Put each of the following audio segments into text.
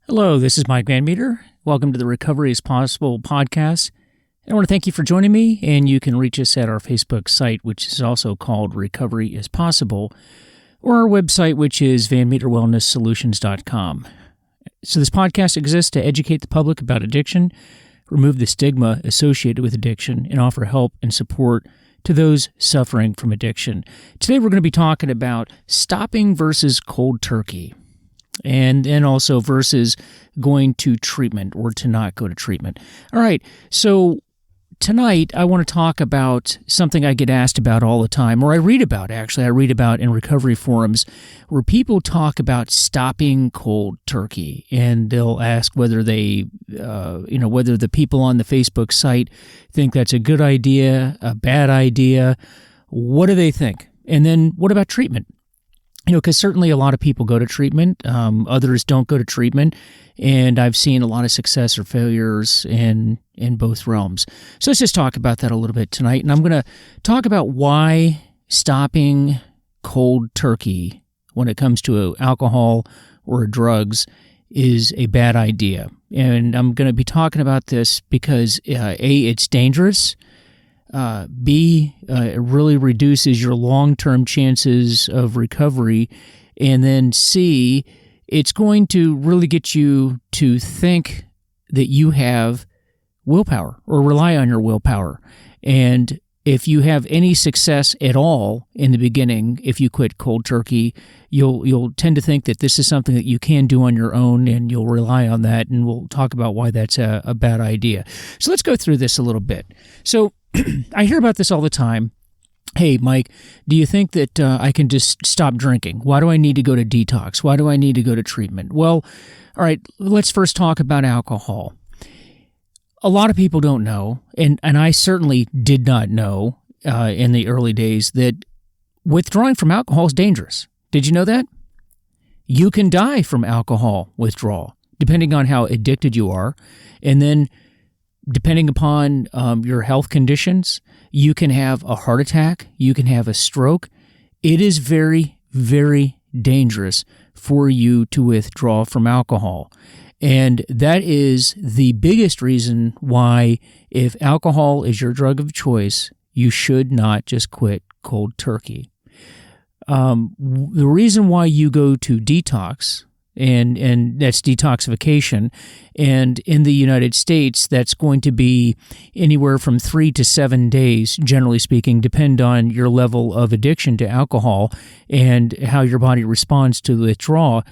Hello, this is Mike Van Meter. Welcome to the Recovery is Possible podcast. I want to thank you for joining me, and you can reach us at our Facebook site, which is also called Recovery is Possible, or our website, which is vanmeterwellnesssolutions.com. So this podcast exists to educate the public about addiction, remove the stigma associated with addiction, and offer help and support to those suffering from addiction. Today we're going to be talking about stopping versus cold turkey. And then also versus going to treatment or to not go to treatment. All right, so tonight I want to talk about something I get asked about all the time, or I read about actually. I read about in recovery forums where people talk about stopping cold turkey, and they'll ask whether they, whether the people on the Facebook site think that's a good idea, a bad idea. What do they think? And then what about treatment? Because certainly a lot of people go to treatment, others don't go to treatment, and I've seen a lot of success or failures in both realms. So let's just talk about that a little bit tonight, and I'm going to talk about why stopping cold turkey when it comes to alcohol or drugs is a bad idea. And I'm going to be talking about this because, A, it's dangerous, B, it really reduces your long-term chances of recovery, and then C, it's going to really get you to think that you have willpower or rely on your willpower. And if you have any success at all in the beginning, if you quit cold turkey, you'll tend to think that this is something that you can do on your own, and you'll rely on that, and we'll talk about why that's a bad idea. So let's go through this a little bit. So I hear about this all the time. Hey, Mike, do you think that I can just stop drinking? Why do I need to go to detox? Why do I need to go to treatment? Well, all right, let's first talk about alcohol. A lot of people don't know, and I certainly did not know in the early days, that withdrawing from alcohol is dangerous. Did you know that? You can die from alcohol withdrawal, depending on how addicted you are, and then depending upon your health conditions, you can have a heart attack, you can have a stroke. It is very, very dangerous for you to withdraw from alcohol. And that is the biggest reason why, if alcohol is your drug of choice, you should not just quit cold turkey. The reason why you go to detox, and that's detoxification, and in the United States, that's going to be anywhere from 3 to 7 days, generally speaking, depend on your level of addiction to alcohol and how your body responds to withdrawal.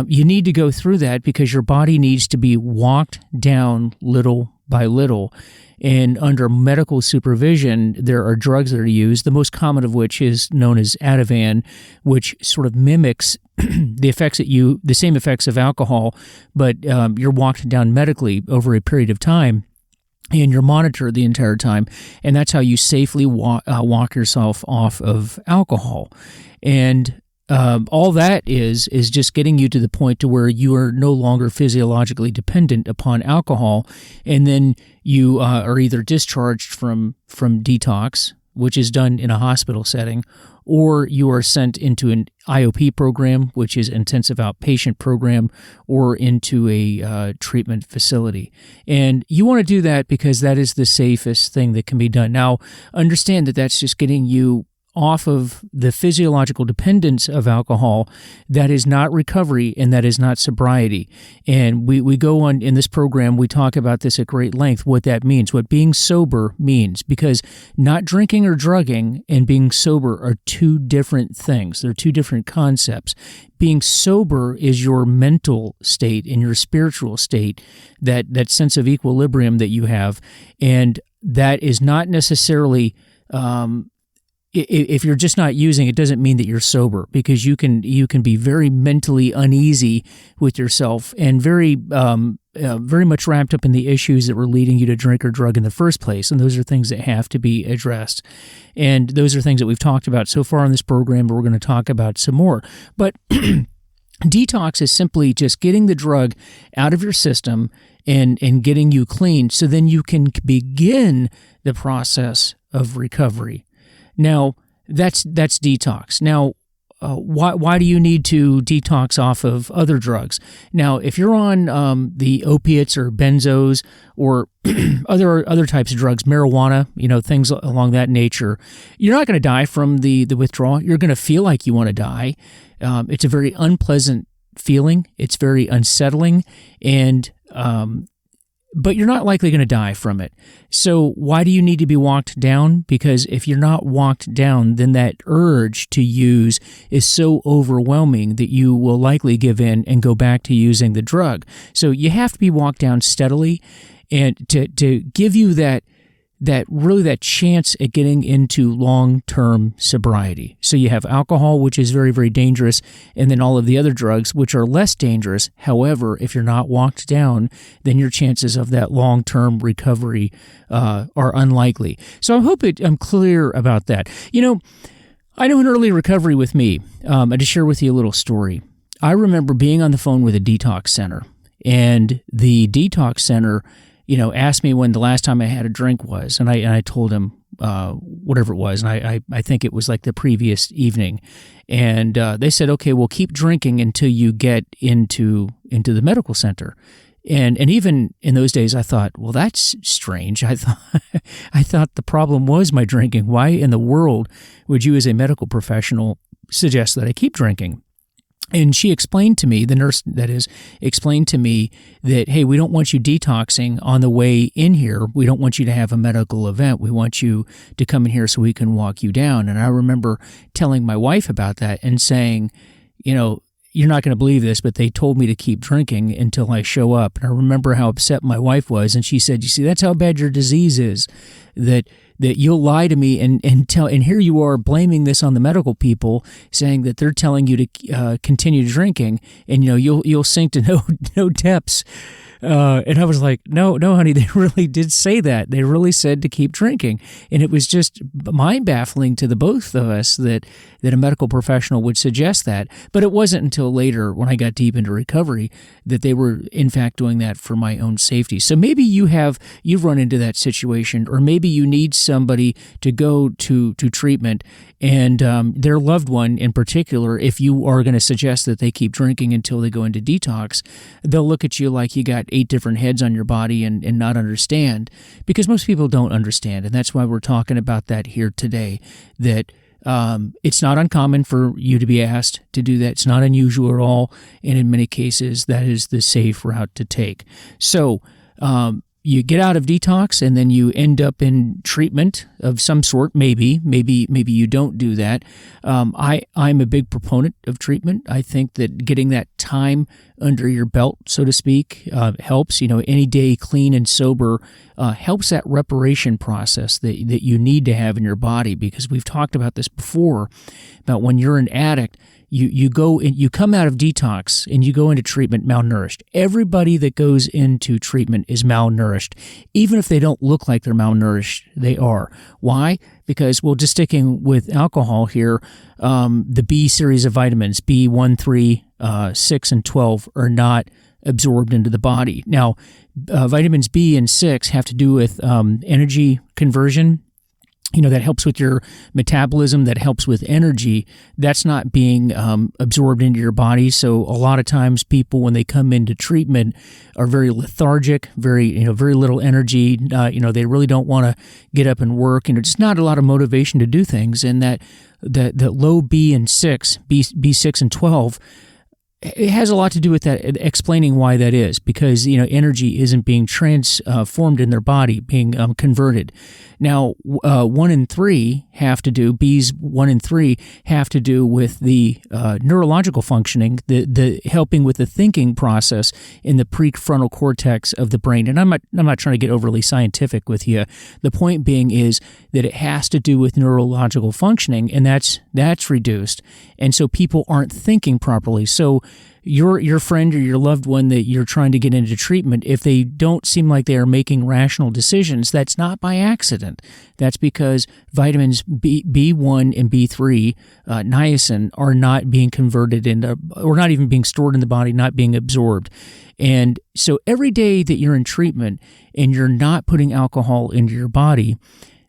You need to go through that because your body needs to be walked down little by little. And under medical supervision, there are drugs that are used, the most common of which is known as Ativan, which sort of mimics the same effects of alcohol, but you're walked down medically over a period of time, and you're monitored the entire time, and that's how you safely walk yourself off of alcohol. And all that is just getting you to the point to where you are no longer physiologically dependent upon alcohol, and then you are either discharged from detox, which is done in a hospital setting, or you are sent into an IOP program, which is intensive outpatient program, or into a treatment facility. And you want to do that because that is the safest thing that can be done. Now, understand that that's just getting you off of the physiological dependence of alcohol. That is not recovery, and that is not sobriety. And we go on in this program, we talk about this at great length, what that means, what being sober means, because not drinking or drugging and being sober are two different things. They're two different concepts. Being sober is your mental state and your spiritual state, that sense of equilibrium that you have, and that is not necessarily if you're just not using, it doesn't mean that you're sober, because you can be very mentally uneasy with yourself and very much wrapped up in the issues that were leading you to drink or drug in the first place. And those are things that have to be addressed. And those are things that we've talked about so far in this program, but we're going to talk about some more. But detox is simply just getting the drug out of your system and getting you clean, so then you can begin the process of recovery. Now, that's detox. Now, why do you need to detox off of other drugs? Now, if you're on the opiates or benzos or other types of drugs, marijuana, things along that nature, you're not going to die from the withdrawal. You're going to feel like you want to die. It's a very unpleasant feeling. It's very unsettling, and but you're not likely going to die from it. So why do you need to be walked down? Because if you're not walked down, then that urge to use is so overwhelming that you will likely give in and go back to using the drug. So you have to be walked down steadily, and to give you that chance at getting into long-term sobriety. So you have alcohol, which is very, very dangerous, and then all of the other drugs, which are less dangerous. However, if you're not walked down, then your chances of that long-term recovery are unlikely. So I hope I'm clear about that. I know in early recovery with me, I just share with you a little story. I remember being on the phone with a detox center, and the detox center asked me when the last time I had a drink was, and I told him whatever it was, and I think it was like the previous evening, and they said, okay, we'll keep drinking until you get into the medical center, and even in those days I thought, well, that's strange. I thought the problem was my drinking. Why in the world would you as a medical professional suggest that I keep drinking? And she explained to me, the nurse that is, explained to me that, hey, we don't want you detoxing on the way in here. We don't want you to have a medical event. We want you to come in here so we can walk you down. And I remember telling my wife about that and saying, you're not going to believe this, but they told me to keep drinking until I show up. And I remember how upset my wife was. And she said, you see, that's how bad your disease is, that you'll lie to me and tell, and here you are blaming this on the medical people, saying that they're telling you to continue drinking, and you'll sink to no depths. And I was like, no, honey, they really did say that. They really said to keep drinking. And it was just mind-baffling to the both of us that a medical professional would suggest that. But it wasn't until later, when I got deep into recovery, that they were, in fact, doing that for my own safety. So maybe you've run into that situation, or maybe you need somebody to go to treatment, and their loved one in particular, if you are going to suggest that they keep drinking until they go into detox, they'll look at you like you got 8 different heads on your body and not understand, because most people don't understand. And that's why we're talking about that here today, that it's not uncommon for you to be asked to do that. It's not unusual at all. And in many cases, that is the safe route to take. So you get out of detox and then you end up in treatment of some sort. Maybe you don't do that. I'm a big proponent of treatment. I think that getting that time under your belt, so to speak, helps. Any day clean and sober helps that reparation process that you need to have in your body, because we've talked about this before, about when you're an addict, you go and you come out of detox and you go into treatment malnourished. Everybody that goes into treatment is malnourished. Even if they don't look like they're malnourished, they are. Why? Because, well, just sticking with alcohol here, the B series of vitamins, B1, 3, 6, and 12, are not absorbed into the body. Now, vitamins B and 6 have to do with energy conversion. That helps with your metabolism, that helps with energy. That's not being absorbed into your body. So a lot of times people, when they come into treatment, are very lethargic, very little energy. They really don't want to get up and work, and it's not a lot of motivation to do things. And that low B and 6, B6 and 12, it has a lot to do with that, explaining why that is, because energy isn't being transformed in their body, being converted. Now, 1 and 3 have to do, B's 1 and 3 have to do with the neurological functioning, the helping with the thinking process in the prefrontal cortex of the brain. And I'm not trying to get overly scientific with you. The point being is that it has to do with neurological functioning, and that's reduced. And so people aren't thinking properly. So your friend or your loved one that you're trying to get into treatment, if they don't seem like they are making rational decisions, that's not by accident. That's because vitamins B1 and B3, niacin, are not being converted into, or not even being stored in the body, not being absorbed. And so every day that you're in treatment and you're not putting alcohol into your body,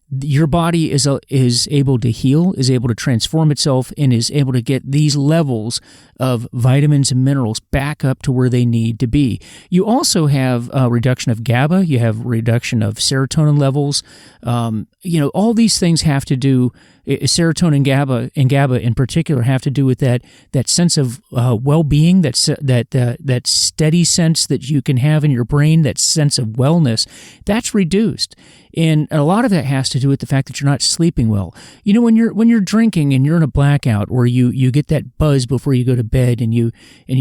your body is able to heal, is able to transform itself, and is able to get these levels of vitamins and minerals back up to where they need to be. You also have a reduction of GABA. You have reduction of serotonin levels. All these things have to do, serotonin, GABA in particular, have to do with that sense of well-being, that steady sense that you can have in your brain, that sense of wellness. That's reduced. And a lot of that has to do with the fact that you're not sleeping well. When you're drinking and you're in a blackout, or you get that buzz before you go to bed, and you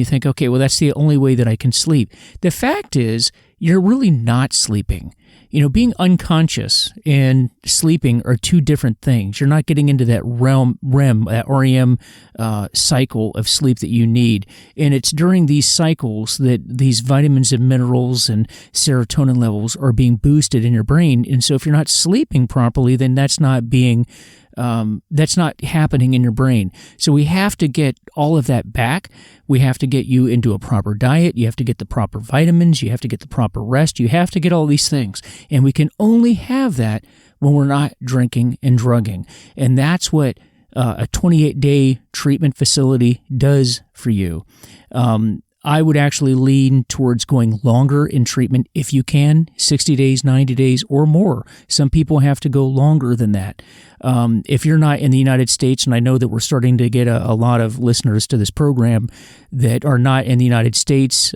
think, okay, well, that's the only way that I can sleep. The fact is, you're really not sleeping. Being unconscious and sleeping are two different things. You're not getting into that REM, that REM cycle of sleep that you need. And it's during these cycles that these vitamins and minerals and serotonin levels are being boosted in your brain. And so if you're not sleeping properly, then that's not happening in your brain. So we have to get all of that back. We have to get you into a proper diet. You have to get the proper vitamins. You have to get the proper rest. You have to get all these things. And we can only have that when we're not drinking and drugging. And that's what a 28-day treatment facility does for you. I would actually lean towards going longer in treatment if you can, 60 days, 90 days, or more. Some people have to go longer than that. If you're not in the United States, and I know that we're starting to get a lot of listeners to this program that are not in the United States,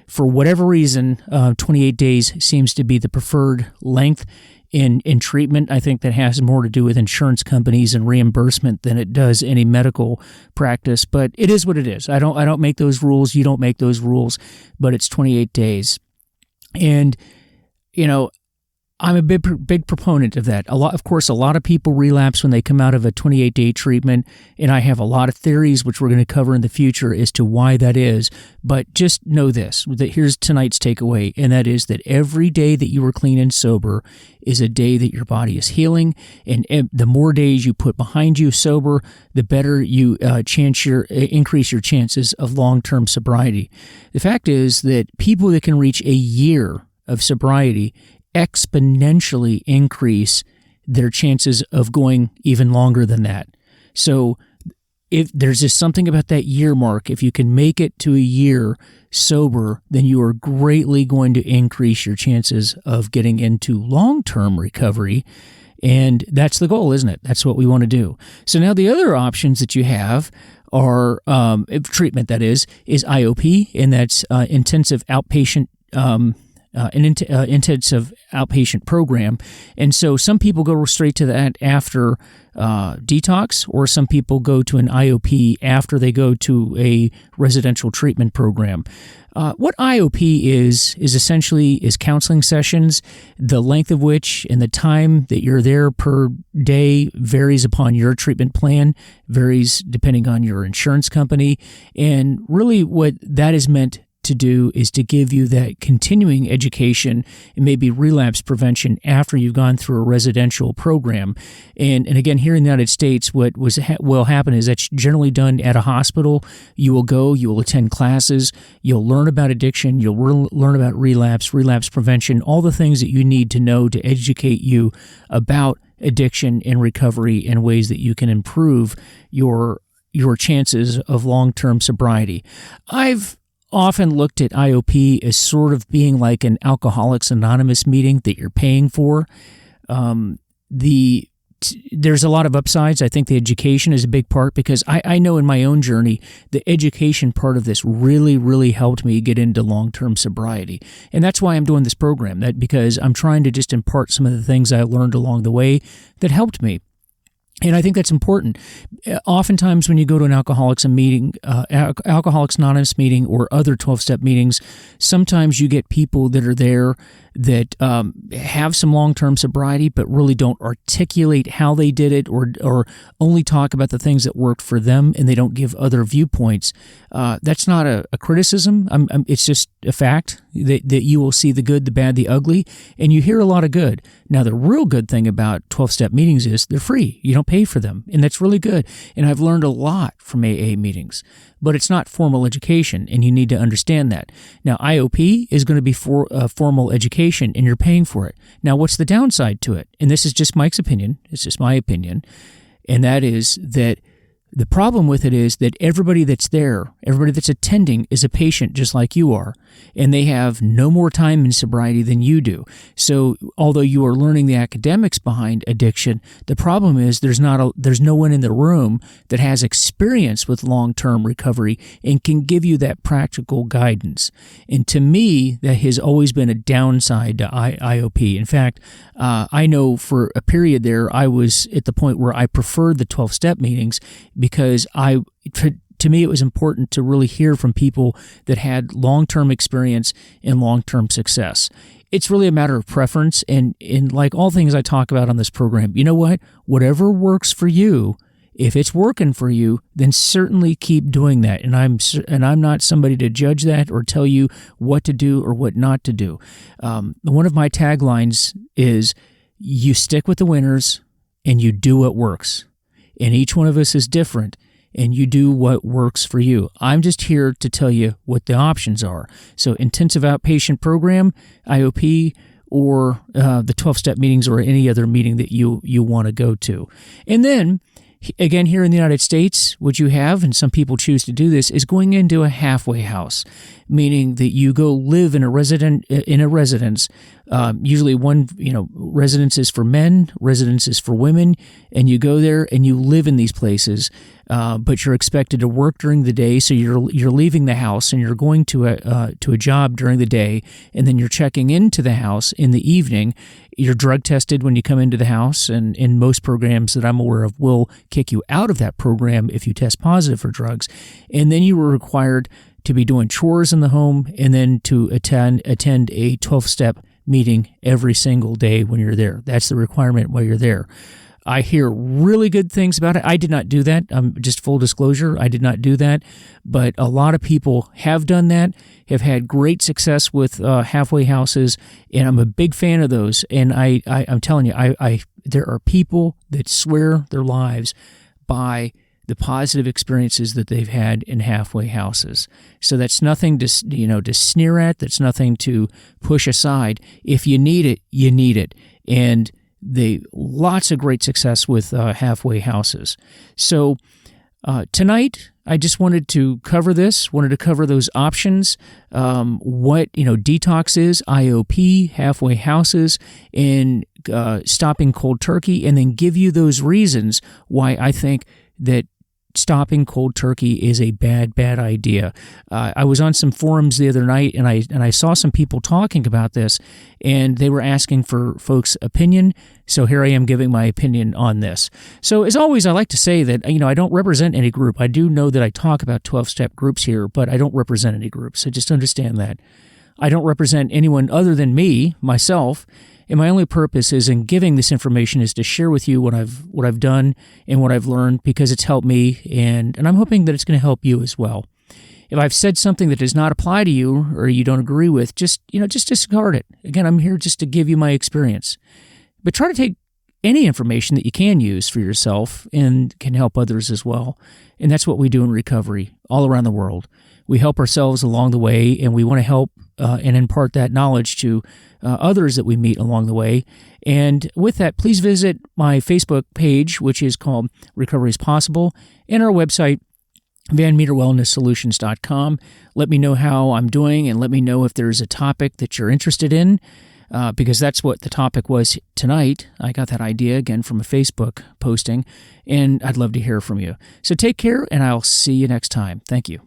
for whatever reason, 28 days seems to be the preferred length in treatment. I think that has more to do with insurance companies and reimbursement than it does any medical practice, but it is what it is. I don't make those rules. You don't make those rules, but it's 28 days. And, I'm a big proponent of that. A lot of people relapse when they come out of a 28-day treatment, and I have a lot of theories, which we're going to cover in the future, as to why that is. But just know this, that here's tonight's takeaway, and that is that every day that you are clean and sober is a day that your body is healing, and the more days you put behind you sober, the better you increase your chances of long-term sobriety. The fact is that people that can reach a year of sobriety exponentially increase their chances of going even longer than that. So if there's just something about that year mark, if you can make it to a year sober, then you are greatly going to increase your chances of getting into long-term recovery. And that's the goal, isn't it? That's what we want to do. So now the other options that you have are treatment, that is IOP, and that's intensive outpatient intensive outpatient program. And so some people go straight to that after detox, or some people go to an IOP after they go to a residential treatment program. What IOP is essentially counseling sessions, the length of which and the time that you're there per day varies upon your treatment plan, varies depending on your insurance company. And really what that is meant to do is to give you that continuing education and maybe relapse prevention after you've gone through a residential program. And again, here in the United States, what will happen is that's generally done at a hospital. You will attend classes, you'll learn about addiction, you'll learn about relapse prevention, all the things that you need to know to educate you about addiction and recovery and ways that you can improve your chances of long-term sobriety. I've often looked at IOP as sort of being like an Alcoholics Anonymous meeting that you're paying for. There's a lot of upsides. I think the education is a big part, because I know in my own journey, the education part of this really, really helped me get into long-term sobriety. And that's why I'm doing this program, because I'm trying to just impart some of the things I learned along the way that helped me. And I think that's important. Oftentimes when you go to an Alcoholics Anonymous meeting or other 12-step meetings, sometimes you get people that are there that have some long-term sobriety but really don't articulate how they did it, or only talk about the things that worked for them, and they don't give other viewpoints. That's not a criticism. It's just a fact. that you will see the good, the bad, the ugly, and you hear a lot of good. Now, the real good thing about 12-step meetings is they're free. You don't pay for them, and that's really good. And I've learned a lot from AA meetings, but it's not formal education, and you need to understand that. Now, IOP is going to be for formal education, and you're paying for it. Now, what's the downside to it? And this is just Mike's opinion. It's just my opinion, and that is that the problem with it is that everybody that's there, everybody that's attending is a patient just like you are, and they have no more time in sobriety than you do. So although you are learning the academics behind addiction, the problem is there's no one in the room that has experience with long-term recovery and can give you that practical guidance. And to me, that has always been a downside to IOP. In fact, I know for a period there, I was at the point where I preferred the 12-step meetings because to me, it was important to really hear from people that had long-term experience and long-term success. It's really a matter of preference, and like all things I talk about on this program, you know what? Whatever works for you, if it's working for you, then certainly keep doing that. And I'm not somebody to judge that or tell you what to do or what not to do. One of my taglines is, you stick with the winners and you do what works. And each one of us is different, and you do what works for you. I'm just here to tell you what the options are. So intensive outpatient program, IOP, or the 12-step meetings or any other meeting that you want to go to. And then, again, here in the United States, what you have, and some people choose to do this, is going into a halfway house, meaning that you go live in a residence. Usually one, residence is for men, residence is for women, and you go there and you live in these places, but you're expected to work during the day, so you're leaving the house and you're going to a job during the day, and then you're checking into the house in the evening. You're drug tested when you come into the house, and in most programs that I'm aware of will kick you out of that program if you test positive for drugs, and then you were required to be doing chores in the home and then to attend a 12-step meeting every single day when you're there. That's the requirement while you're there. I hear really good things about it. I did not do that. Just full disclosure, I did not do that. But a lot of people have done that, have had great success with halfway houses, and I'm a big fan of those. And I'm telling you, there are people that swear their lives by the positive experiences that they've had in halfway houses. So that's nothing to sneer at. That's nothing to push aside. If you need it, you need it. And lots of great success with halfway houses. So tonight, I just wanted to cover this, wanted to cover those options, what detox is, IOP, halfway houses, and stopping cold turkey, and then give you those reasons why I think that stopping cold turkey is a bad idea. I was on some forums the other night, and I saw some people talking about this, and they were asking for folks' opinion. So here I am giving my opinion on this. So as always, I like to say that I don't represent any group. I do know that I talk about 12-step groups here, but I don't represent any groups. So just understand that. I don't represent anyone other than me, myself. And my only purpose is in giving this information is to share with you what I've done and what I've learned, because it's helped me, and I'm hoping that it's going to help you as well. If I've said something that does not apply to you or you don't agree with, just discard it. Again, I'm here just to give you my experience. But try to take any information that you can use for yourself and can help others as well. And that's what we do in recovery all around the world. We help ourselves along the way, and we want to help and impart that knowledge to others that we meet along the way. And with that, please visit my Facebook page, which is called Recovery is Possible, and our website, VanMeterWellnessSolutions.com. Let me know how I'm doing, and let me know if there's a topic that you're interested in, because that's what the topic was tonight. I got that idea, again, from a Facebook posting, and I'd love to hear from you. So take care, and I'll see you next time. Thank you.